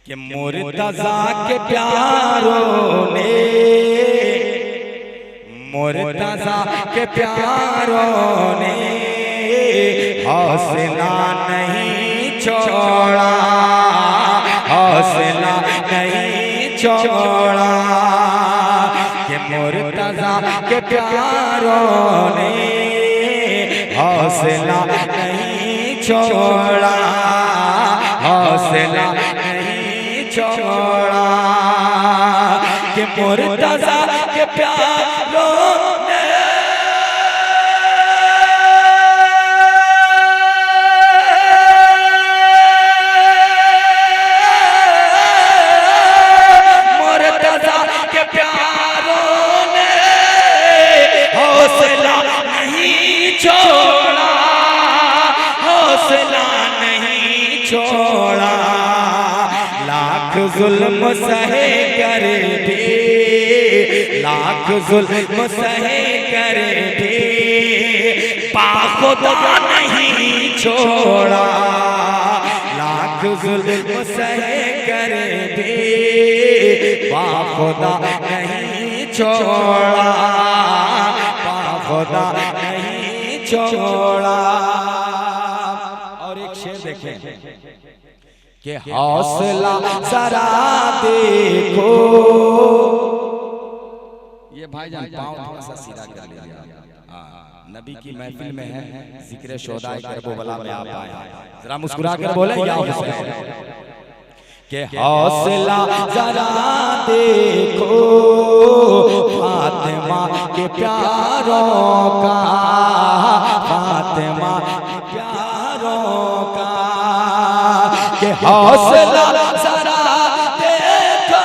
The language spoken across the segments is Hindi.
कि मुर्तज़ा के प्यारों ने, मुर्तज़ा के प्यारों ने हौसला नहीं छोड़ा, हौसला नहीं छोड़ा। कि मुर्तज़ा के प्यारों ने हौसला नहीं छोड़ा, हौसला नहीं छोड़ा। कि मुर्तज़ा के प्यारों ने मुर्तज़ा के प्यारों ने हौसला नहीं छोड़ा, हौसला नहीं छोड़ा। लाख जुल्म सहे कर भी, लाख जुल्म सहे कर भी बाखुदा नहीं छोड़ा। लाख जुल्म सहे कर भी बाखुदा नहीं छोड़ा, बाखुदा नहीं छोड़ा। और एक शेर देखें कि हौसला जरा देखो, ये भाईजान पाँव थोड़ा सा सीधा कर लिया। नबी की महफिल में है, जिक्र शोदाए करबला में आप आए, जरा मुस्कुरा कर बोले या हुसैन। कि हौसला जरा देखो फातिमा के प्यारों का, फातिमा के प्यारों का। कि हौसला जरा देखो,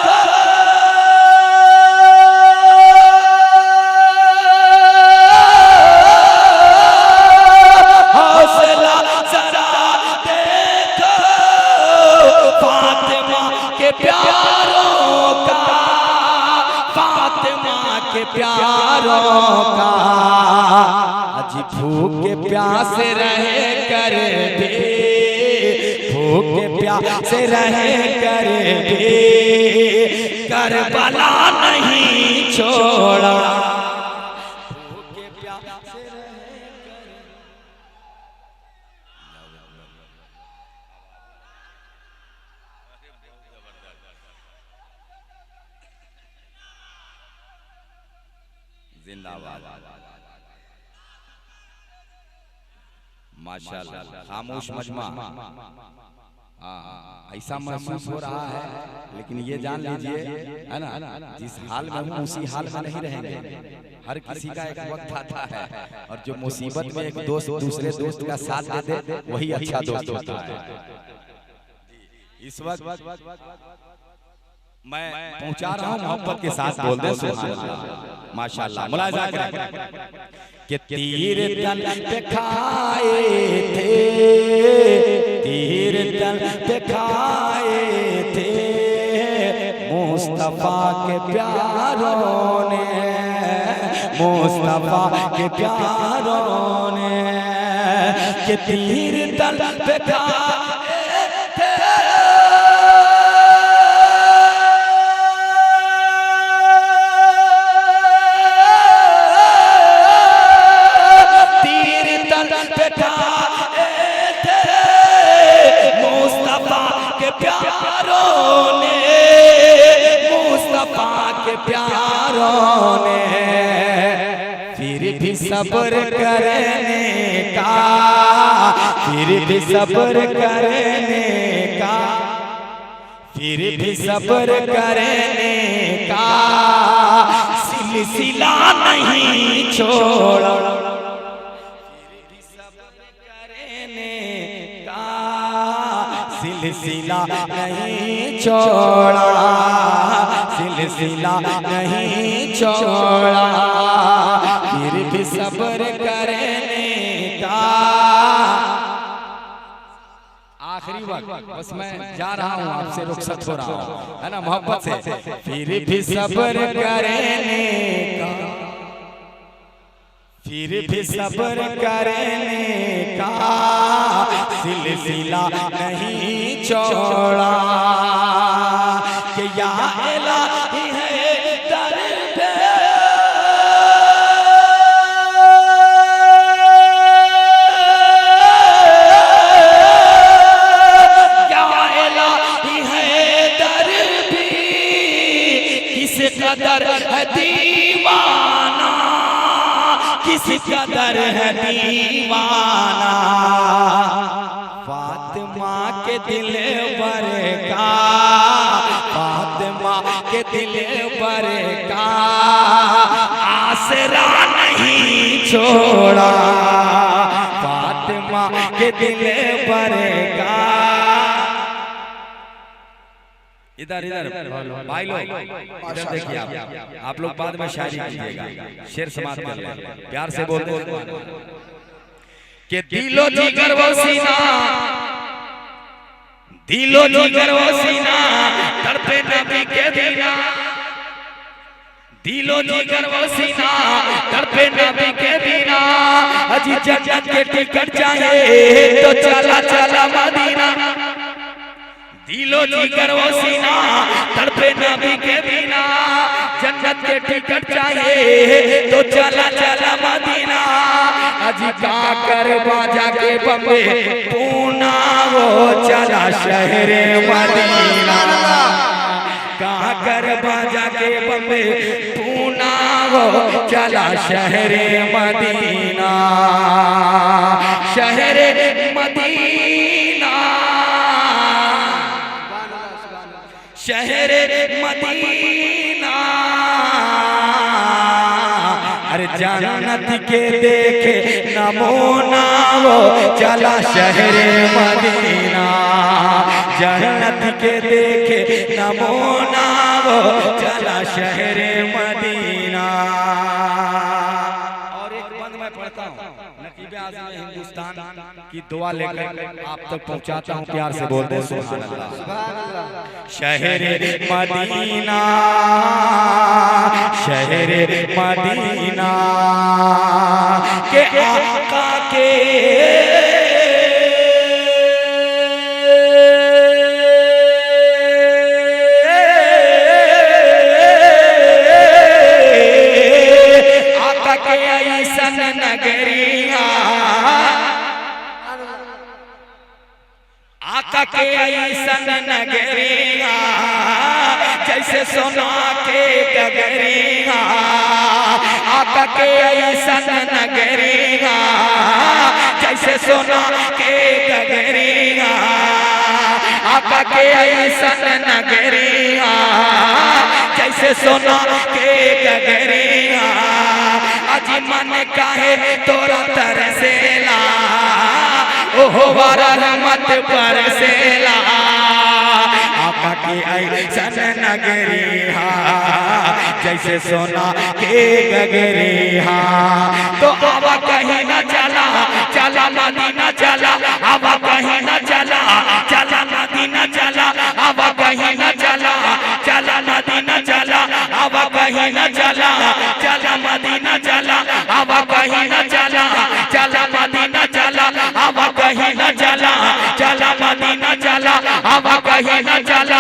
हौसला जरा देखो फातिमा के प्यारों का, फातिमा के प्यारों का। आज भूखे प्यासे रहे कर भी, भूखे प्यासे रहे कर भी करबला नहीं छोड़ा। भूखे प्यासे रहे कर जिंदाबाद माशाअल्लाह। खामोश मजमा, ऐसा महसूस हो रहा है, लेकिन ये जान लीजिए है ना, जिस हाल में हूँ उसी हाल में नहीं रहेंगे। हर किसी का एक वक्त आता है, और जो मुसीबत में एक दोस्त दूसरे दोस्त का साथ दे दे वही अच्छा दोस्त होता है। इस वक्त मैं पहुंचा रहा हूँ मोहब्बत के साथ, बोल दे सुभान अल्लाह माशाअल्लाह। मुलाजा करें कि तीर तल पे खाए थे, तीर तल पे खाए थे मुस्तफा के प्यारों ने, मुस्तफा के प्यारों ने। कि तीर तल पे खाए प्यारों ने, मुस्तफा के प्यारों ने। फिर भी सब्र करने का, फिर भी सब्र करने का, फिर भी सब्र करने का सिलसिला नहीं छोड़ा। सिलसिला नहीं छोड़ा, सिलसिला नहीं छोड़ा। फिर भी सब्र करने का। आखिरी वक्त बस मैं जा रहा हूँ, आपसे रुखसत हो रहा हूँ, है ना, मोहब्बत से। फिर भी सब्र करने का, फिर भी सब्र करने का सिलसिला नहीं छोड़ा। कदर है दीवाना, किस कदर है दीवाना, फातिमा के दिल पर का, फातिमा के दिल पर का आसरा नहीं छोड़ा, फातिमा के दिल पर का। इधर इधर भाई लोग इधर देखिए, आप लोग बाद में शायरी कीजिएगा, शेर समाप्त कर ले, प्यार से बोल दो कि दिलो जिगर वो सीना, दिलो जिगर वो सीना तड़पे नबी के बिना, दिलो जिगर वो सीना तड़पे नबी के बिना, अजी जन्नत के टिकट चाहिए तो चला चला मदीना, दिलो जिगर वो सीना तड़पे नबी के बिना, जन्नत के टिकट चाहिए तो चला चला मदीना, अजी काकर बाजा के बम्बे पूना वो चला शहरे मदीना, काकर बाजा के बम्बे पूना वो चला शहरे मदीना, शहरे मदीना, शहरे मदीना, अरे जन्नत के देखे नमूना वो चला शहरे मदीना, जन्नत के देखे नमूना वो चला शहरे मदीना। और एक बंद मैं पढ़ता हूँ, नकीब आज़म हिंदुस्तान की दुआ लेकर आप तक पहुँचाता हूँ, प्यार से बोल दे सुभान अल्लाह। शहरे मदीना, शहरे मदीना के आका के ऐसन नगरिया, आका के ऐसन नगरिया जैसे सोना के गगरिया, आका के ऐसन नगरिया जैसे सोना के गगरिया, आका के ऐसन नगरिया जैसे सोना के गगरिया, अजी मन काहे तोरा तरसेला, ओहो वारा रहमत बरसेला, आका की ऐसन नगरिया जैसे सोना के गगरिया, तो आवा कहीं न चला चला मदीना चला, आवा कहीं न चला चला मदीना चला, आवा कहीं न चला चला मदीना चला, आवा कहीं न चला चला मदीना चला, आवा कहीं न चला चला मदीना चला, आवा कहीं न चला चला मदीना चला, आवा कहीं न चला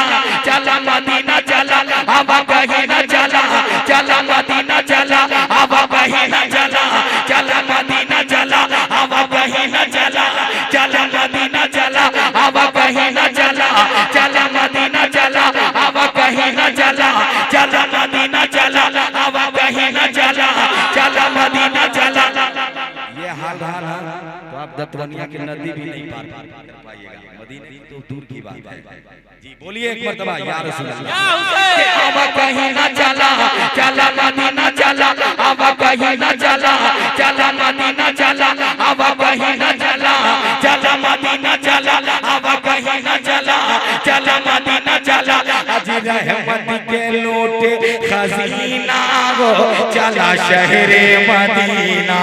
चला मदीना चला, आवा कहीं न चला चला मदीना चला, आवा कहीं न चला चला मदीना चला, आवा कहीं न चला चला मदीना चला, आवा कहीं न चला चला मदीना चला, आवा कहीं न चला चला मदीना चला, आवा कहीं न चला चला मदीना चला। ये हाल रहा तो आप दतवनिया की नदी भी नहीं पार कर पाइएगा, मदीना तो दूर की बात है। जी बोलिए एक मर्तबा या रसूल अल्लाह। आवा कहीं न चला चला मदीना चला, आवा कहीं न चला चला मदीना चला, आवा कहीं न चला चला मदीना चला, आवा कहीं न चला चला मदीना चला, अजी रहमत के लूटे खजीना वो चला शहरे मदीना,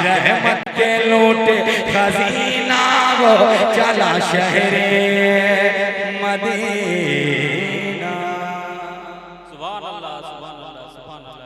रहमत के लूटे खजीना वो चला शहरे मदीना।